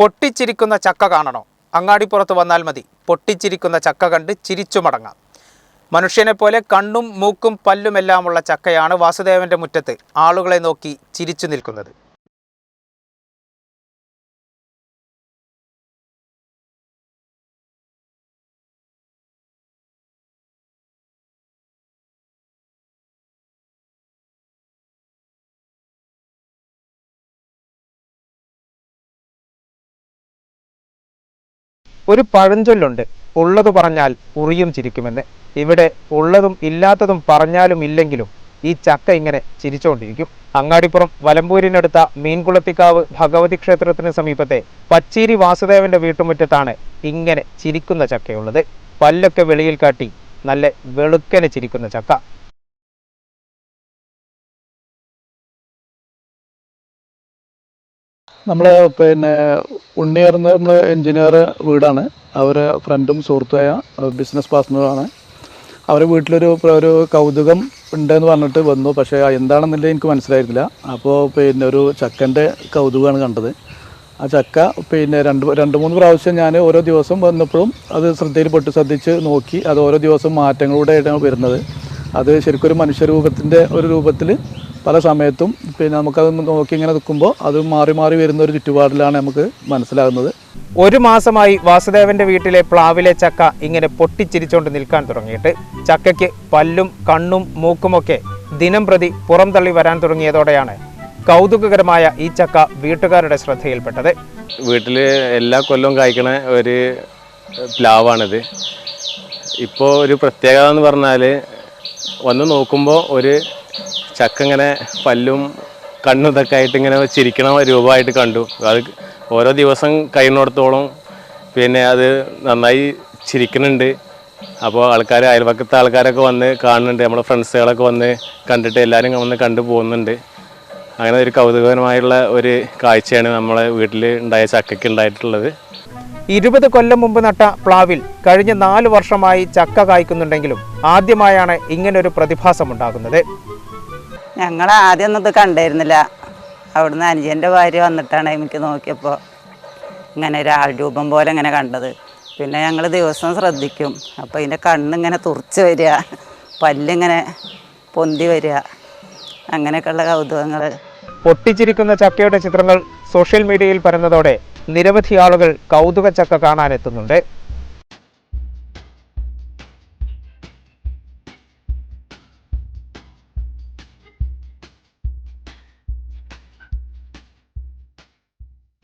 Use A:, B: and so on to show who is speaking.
A: പൊട്ടിച്ചിരിക്കുന്ന ചക്ക കാണണോ? അങ്ങാടിപ്പുറത്ത് വന്നാൽ മതി. പൊട്ടിച്ചിരിക്കുന്ന ചക്ക കണ്ട് ചിരിച്ചു മടങ്ങാം. മനുഷ്യനെ പോലെ കണ്ണും മൂക്കും പല്ലുമെല്ലാമുള്ള ചക്കയാണ് വാസുദേവന്റെ മുറ്റത്ത് ആളുകളെ നോക്കി ചിരിച്ചു നിൽക്കുന്നത്. ഒരു പഴഞ്ചൊല്ലുണ്ട്, ഉള്ളത് പറഞ്ഞാൽ ഉറിയും ചിരിക്കുമെന്ന്. ഇവിടെ ഉള്ളതും ഇല്ലാത്തതും പറഞ്ഞാലും ഇല്ലെങ്കിലും ഈ ചക്ക ഇങ്ങനെ ചിരിച്ചുകൊണ്ടിരിക്കും. അങ്ങാടിപ്പുറം വലമ്പൂരിനടുത്ത മീൻകുളത്തിക്കാവ് ഭഗവതി ക്ഷേത്രത്തിന് സമീപത്തെ പച്ചീരി വാസുദേവന്റെ വീട്ടുമുറ്റത്താണ് ഇങ്ങനെ ചിരിക്കുന്ന ചക്കയുള്ളത്. പല്ലൊക്കെ വെളിയിൽ കാട്ടി നല്ല വെളുക്കനെ ചിരിക്കുന്ന ചക്ക.
B: നമ്മൾ ഉണ്ണിയർന്ന് നമ്മൾ എൻജിനീയർ വീടാണ്. അവരെ ഫ്രണ്ടും സുഹൃത്തുമായ ബിസിനസ് പാർട്ട്ണറാണ്. അവരെ വീട്ടിലൊരു കൗതുകം ഉണ്ടെന്ന് പറഞ്ഞിട്ട് വന്നു. പക്ഷേ എന്താണെന്നുള്ളത് എനിക്ക് മനസ്സിലായിരുന്നില്ല. അപ്പോൾ ഒരു ചക്കൻ്റെ കൗതുകമാണ് കണ്ടത്. ആ ചക്ക രണ്ട് മൂന്ന് പ്രാവശ്യം ഞാൻ ഓരോ ദിവസം വന്നപ്പോഴും അത് ശ്രദ്ധിച്ച് നോക്കി. അത് ഓരോ ദിവസം മാറ്റങ്ങളൂടെയാണ് വരുന്നത്. അത് ശരിക്കും ഒരു മനുഷ്യരൂപത്തിൻ്റെ ഒരു രൂപത്തിൽ പല സമയത്തും നമുക്കത് നോക്കി ഇങ്ങനെ നിൽക്കുമ്പോൾ അത് മാറി മാറി വരുന്ന ഒരു ചുറ്റുപാടിലാണ് നമുക്ക് മനസ്സിലാകുന്നത്.
A: ഒരു മാസമായി വാസുദേവന്റെ വീട്ടിലെ പ്ലാവിലെ ചക്ക ഇങ്ങനെ പൊട്ടിച്ചിരിച്ചുകൊണ്ട് നിൽക്കാൻ തുടങ്ങിയിട്ട്. ചക്കയ്ക്ക് പല്ലും കണ്ണും മൂക്കുമൊക്കെ ദിനം പ്രതി പുറംതള്ളി വരാൻ തുടങ്ങിയതോടെയാണ് കൗതുകകരമായ ഈ ചക്ക വീട്ടുകാരുടെ ശ്രദ്ധയിൽപ്പെട്ടത്.
C: വീട്ടിൽ എല്ലാ കൊല്ലവും കായ്ക്കണ ഒരു പ്ലാവാണിത്. ഇപ്പോൾ ഒരു പ്രത്യേകത എന്ന് പറഞ്ഞാൽ വന്ന് നോക്കുമ്പോൾ ഒരു ചക്ക ഇങ്ങനെ പല്ലും കണ്ണും ഇതൊക്കെ ആയിട്ട് ഇങ്ങനെ ചിരിക്കണ രൂപമായിട്ട് കണ്ടു. അത് ഓരോ ദിവസം കഴിയുന്നിടത്തോളം അത് നന്നായി ചിരിക്കുന്നുണ്ട്. അപ്പോൾ അയൽവക്കത്തെ ആൾക്കാരൊക്കെ വന്ന് കാണുന്നുണ്ട്. നമ്മുടെ ഫ്രണ്ട്സുകളൊക്കെ വന്ന് കണ്ടിട്ട് എല്ലാവരും വന്ന് കണ്ടു പോകുന്നുണ്ട്. അങ്ങനെ ഒരു കൗതുകകരമായുള്ള ഒരു കാഴ്ചയാണ് നമ്മളെ വീട്ടിൽ ഉണ്ടായ ചക്കയ്ക്ക് ഉണ്ടായിട്ടുള്ളത്.
A: 20 കൊല്ലം മുമ്പ് നട്ട പ്ലാവിൽ കഴിഞ്ഞ 4 വർഷമായി ചക്ക കായ്ക്കുന്നുണ്ടെങ്കിലും ആദ്യമായാണ് ഇങ്ങനൊരു പ്രതിഭാസം ഉണ്ടാകുന്നത്.
D: ഞങ്ങൾ ആദ്യമൊന്നും ഇത് കണ്ടിരുന്നില്ല. അവിടുന്ന് അനുജൻ്റെ ഭാര്യ വന്നിട്ടാണ് എനിക്ക് നോക്കിയപ്പോൾ ഇങ്ങനെ ഒരാൾ രൂപം പോലെ ഇങ്ങനെ കണ്ടത്. പിന്നെ ഞങ്ങൾ ദിവസം ശ്രദ്ധിക്കും. അപ്പോൾ ഇതിൻ്റെ കണ്ണിങ്ങനെ തുറച്ച് വരിക, പല്ലിങ്ങനെ പൊന്തി വരിക, അങ്ങനെയൊക്കെയുള്ള കൗതുകങ്ങൾ.
A: പൊട്ടിച്ചിരിക്കുന്ന ചക്കയുടെ ചിത്രങ്ങൾ സോഷ്യൽ മീഡിയയിൽ പരന്നതോടെ നിരവധി ആളുകൾ കൗതുക ചക്ക കാണാനെത്തുന്നുണ്ട്.